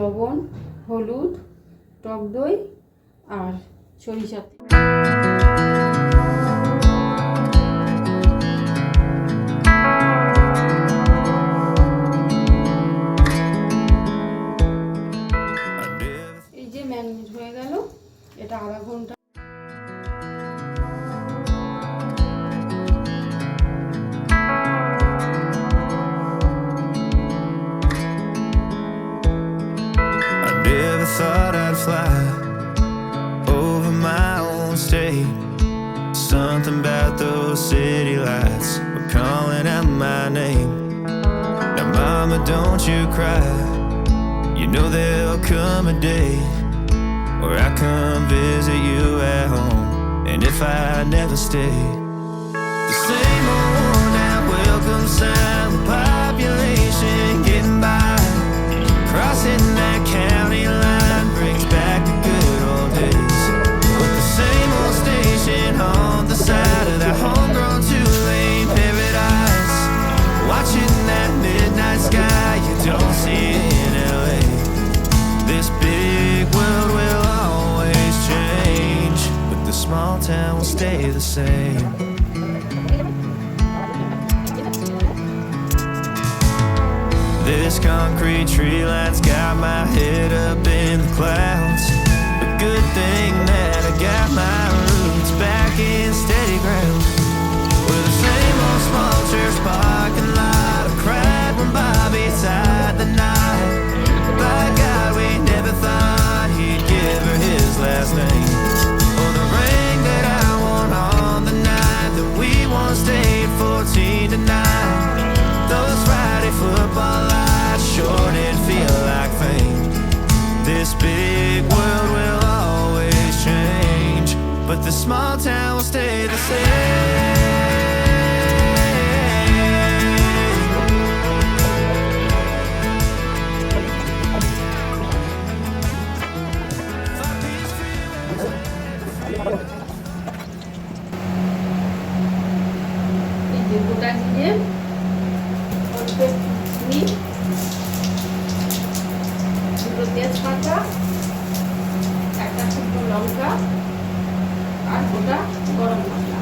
লবণ, হলুদ, টক দই আর সরিষার তেল। এই যে ম্যারিনেট হয়ে গেল, এটা আধা ঘন্টা। Thought I'd fly over my own state. Something about those city lights were calling out my name. Now mama, don't you cry, you know there'll come a day where I come visit you at home. And if I never stay, the same old now welcome sign with population getting by, crossing that county line brings back the good old days. With the same old station on the side of that homegrown two-lane paradise, watching that midnight sky you don't see in LA. This big world will always change, but the small town will stay the same. This concrete tree line's got my head up in the clouds. A good thing that I got my roots back in steady ground. Where the same old small church parking lot, I cried when Bobby tied the knot. By God, we never thought he'd give her his last name. Or the ring that I won on the night that we once stayed 14 to 9. Those Friday football lights sure did feel like fame. This big world will always change, but the small town will stay the same. এই যে গোটা জিরে, অল্প চিনি, দুটো তেজপাতা, একটা শুকনো লঙ্কা আর গোটা গরম মশলা।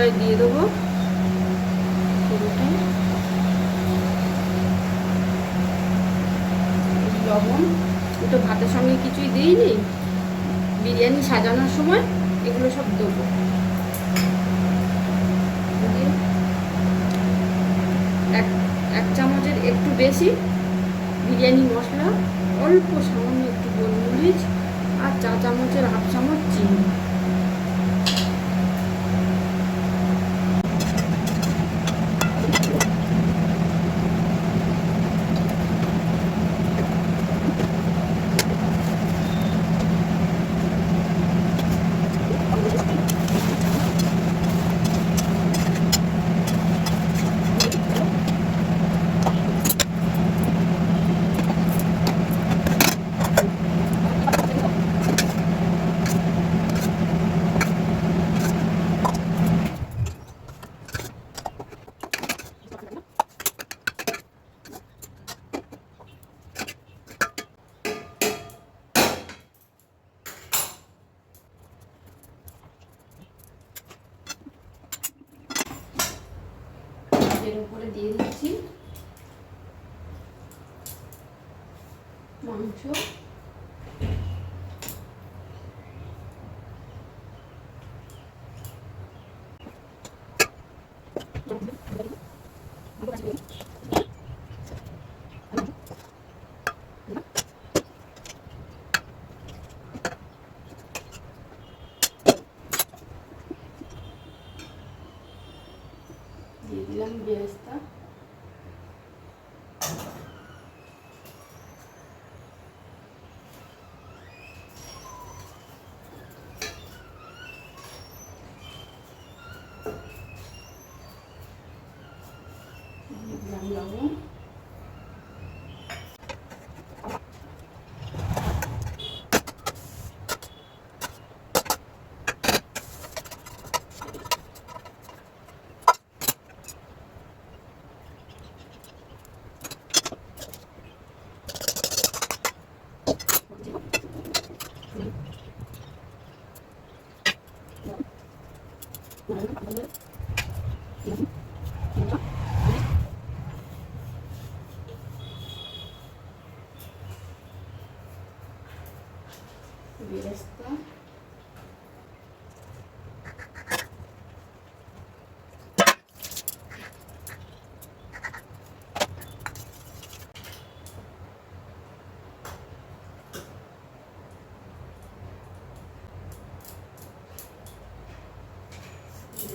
পুরোটাই দিয়ে দেবো, পুরোটাই। লবণ, এটা ভাতের সঙ্গে কিছুই দিইনি, বিরিয়ানি সাজানোর সময় এগুলো সব দেবো। এক চামচের একটু বেশি বিরিয়ানি মশলা, অল্প সামান্য একটু গোলমরিচ, আর চা চামচের হাফ চামচ চিনি। এর উপরে দিয়ে দিচ্ছি মাংস। দিয়ে দিলাম বেরেস্তা, দিলাম লবণ, বেরেস্তা,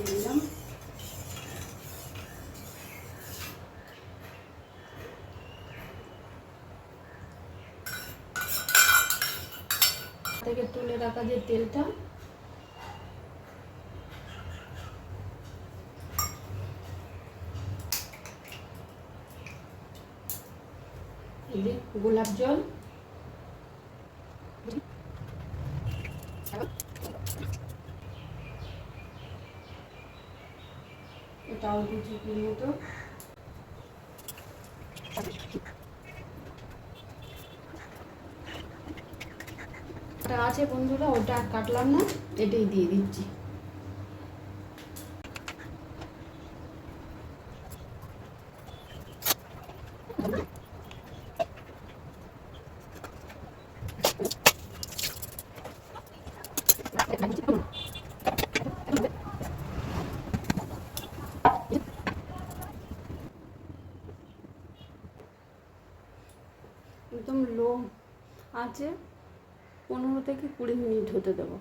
দিলাম থেকে তুলে রাখা যে তেলটা, গোলাপ জল, এটা অল্প চিপির মতো, আছে বন্ধুরা, ওটা আর কাটলাম না, এটাই দিয়ে দিচ্ছি। একদম লো আছে 15 থেকে 20 মিনিট হতে দেবো।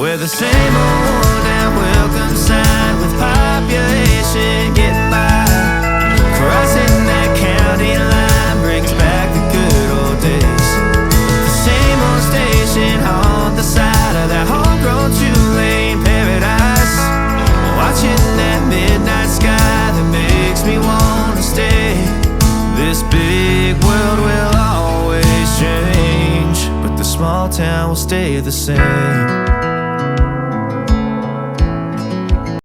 We're the same old and welcome sign with population getting by. Crossing that county line brings back the good old days. The same old station on the side of that homegrown two-lane paradise. Watching that midnight sky that makes me want to stay. This big world will always change, but the small town will stay the same.